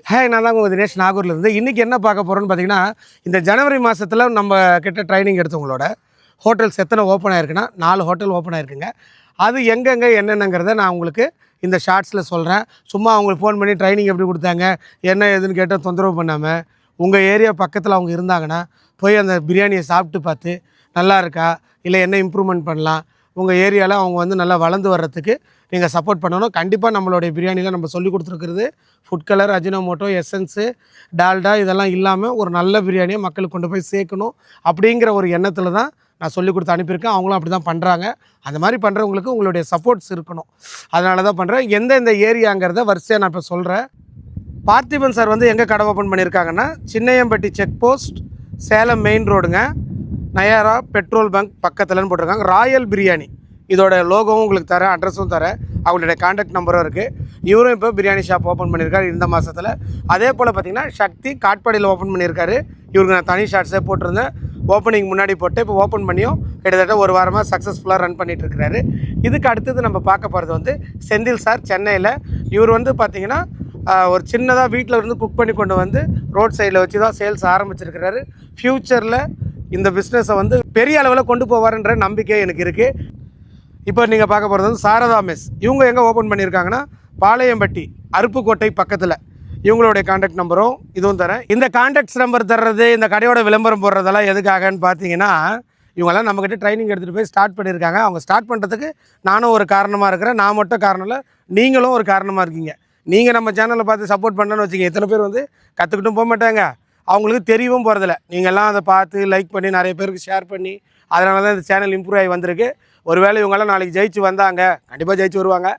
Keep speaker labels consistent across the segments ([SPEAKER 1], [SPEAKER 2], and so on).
[SPEAKER 1] ஹே, நான் தான் உங்கள் தினேஷ் நாகூர்லேருந்து. இன்றைக்கி என்ன பார்க்க போகிறோன்னு பார்த்தீங்கன்னா, இந்த ஜனவரி மாதத்தில் நம்ம கிட்ட ட்ரைனிங் எடுத்தவங்களோட ஹோட்டல்ஸ் எத்தனை ஓப்பன் ஆயிருக்குன்னா 4 ஹோட்டல் ஓப்பன் ஆயிருக்குங்க. அது எங்கெங்கே என்னென்னங்கிறத நான் உங்களுக்கு இந்த ஷார்ட்ஸில் சொல்கிறேன். சும்மா அவங்களுக்கு ஃபோன் பண்ணி ட்ரைனிங் எப்படி கொடுத்தாங்க, என்ன ஏதுன்னு கேட்டால் தொந்தரவு பண்ணாமல், உங்கள் ஏரியா பக்கத்தில் அவங்க இருந்தாங்கன்னா போய் அந்த பிரியாணியை சாப்பிட்டு பார்த்து நல்லா இருக்கா, இல்லை என்ன இம்ப்ரூவ்மெண்ட் பண்ணலாம், உங்கள் ஏரியாவில் அவங்க வந்து நல்லா வளர்ந்து வர்றதுக்கு நீங்கள் சப்போர்ட் பண்ணணும். கண்டிப்பாக நம்மளுடைய பிரியாணியில் நம்ம சொல்லி கொடுத்துருக்கிறது food colour, Ajinomoto, essence, Dalda இதெல்லாம் இல்லாமல் ஒரு நல்ல பிரியாணியை மக்களுக்கு கொண்டு போய் சேர்க்கணும் அப்படிங்கிற ஒரு எண்ணத்தில் தான் நான் சொல்லி கொடுத்து அனுப்பியிருக்கேன். அவங்களும் அப்படி தான் பண்ணுறாங்க. அந்த மாதிரி பண்ணுறவங்களுக்கு உங்களுடைய சப்போர்ட்ஸ் இருக்கணும். அதனால தான் பண்ணுறேன். எந்தெந்த ஏரியாங்கிறத வரிசையாக நான் இப்போ சொல்கிறேன். பார்த்திபன் சார் வந்து எங்கே கடை ஓப்பன் பண்ணியிருக்காங்கன்னா, Chinnayampatti check post, Salem main ரோடுங்க, நயாரா பெட்ரோல் பங்க் பக்கத்துலன்னு போட்டிருக்காங்க. ராயல் பிரியாணி இதோட லோகோவும் உங்களுக்கு தரேன், அட்ரஸும் தரேன், அவங்களுடைய கான்டாக்ட் நம்பரும் இருக்குது. இவரும் இப்போ பிரியாணி ஷாப் ஓப்பன் பண்ணியிருக்காரு இந்த மாதத்தில். அதே போல் பார்த்திங்கன்னா சக்தி காட்பாடியில் ஓப்பன் பண்ணியிருக்காரு. இவருக்கு நான் தனி ஷார்ட்ஸே போட்டிருந்தேன். ஓப்பனிங் முன்னாடி போட்டு இப்போ ஓப்பன் பண்ணியும் கிட்டத்தட்ட ஒரு வாரமாக சக்ஸஸ்ஃபுல்லாக ரன் பண்ணிகிட்ருக்கிறாரு. இதுக்கு அடுத்தது நம்ம பார்க்க போகிறது வந்து செந்தில் சார், சென்னையில். இவர் வந்து பார்த்திங்கன்னா ஒரு சின்னதாக வீட்டில் இருந்து குக் பண்ணி கொண்டு வந்து ரோட் சைடில் வச்சு தான் சேல்ஸ் ஆரம்பிச்சிருக்கிறாரு. ஃப்யூச்சரில் இந்த பிஸ்னஸை வந்து பெரிய அளவில் கொண்டு போவார்ன்ற நம்பிக்கை எனக்கு இருக்குது. இப்போ நீங்கள் பார்க்க போகிறது வந்து சாரதா மெஸ். இவங்க எங்கே ஓப்பன் பண்ணியிருக்காங்கன்னா, பாளையம்பட்டி அருப்புக்கோட்டை பக்கத்தில். இவங்களுடைய கான்டாக்ட் நம்பரும் இதுவும் தரேன். இந்த கான்டாக்ட்ஸ் நம்பர் தர்றது, இந்த கடையோட விளம்பரம் போடுறதெல்லாம் எதுக்காகன்னு பார்த்தீங்கன்னா, இவங்கெல்லாம் நம்மக்கிட்ட ட்ரைனிங் எடுத்துகிட்டு போய் ஸ்டார்ட் பண்ணியிருக்காங்க. அவங்க ஸ்டார்ட் பண்ணுறதுக்கு நானும் ஒரு காரணமாக இருக்கிறேன். நான் மட்டும் காரணம் இல்லை, நீங்களும் ஒரு காரணமாக இருக்கீங்க. நீங்கள் நம்ம சேனலில் பார்த்து சப்போர்ட் பண்ணணும்னு வச்சுக்கோங்க, எத்தனை பேர் வந்து கற்றுக்கிட்டும் போக மாட்டாங்க, அவங்களுக்கு தெரியவும் போகிறதில்ல. நீங்கள்லாம் அதை பார்த்து லைக் பண்ணி நிறைய பேருக்கு ஷேர் பண்ணி, அதனால தான் இந்த சேனல் இம்ப்ரூவ் ஆகி வந்திருக்கு. ஒருவேளை இவங்கெல்லாம் நாளைக்கு ஜெயிச்சு வந்தாங்க, கண்டிப்பாக ஜெயிச்சு வருவாங்க,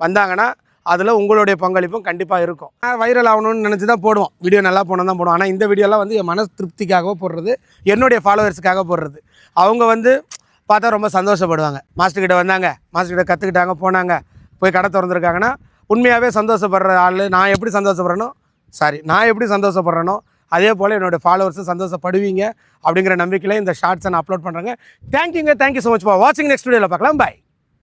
[SPEAKER 1] வந்தாங்கன்னா அதில் உங்களுடைய பங்களிப்பும் கண்டிப்பாக இருக்கும். வைரல் ஆகணும்னு நினச்சி தான் போடுவோம், வீடியோ நல்லா போனால் தான் போடுவோம். ஆனால் இந்த வீடியோலாம் வந்து என் மன திருப்திக்காக போடுறது, என்னுடைய ஃபாலோவர்ஸுக்காக போடுறது. அவங்க வந்து பார்த்தா ரொம்ப சந்தோஷப்படுவாங்க. மாஸ்டர்கிட்ட வந்தாங்க, மாஸ்டர்கிட்ட கற்றுக்கிட்டாங்க, போனாங்க, போய் கடை திறந்துருக்காங்கன்னா உண்மையாகவே சந்தோஷப்படுற ஆள். நான் எப்படி சந்தோஷப்படுறேனோ அதே போல் என்னோடய ஃபாலோவர்ஸும் சந்தோஷப்படுவீங்க அப்படிங்கிற நம்பிக்கையில் இந்த ஷார்ட்ஸை நான் அப்லோட் பண்ணுறேங்க. தேங்க்யூ ஸோ மச் ஃபார் வாட்சிங். நெக்ஸ்ட் வீடியோவில் பார்க்கலாம். பை.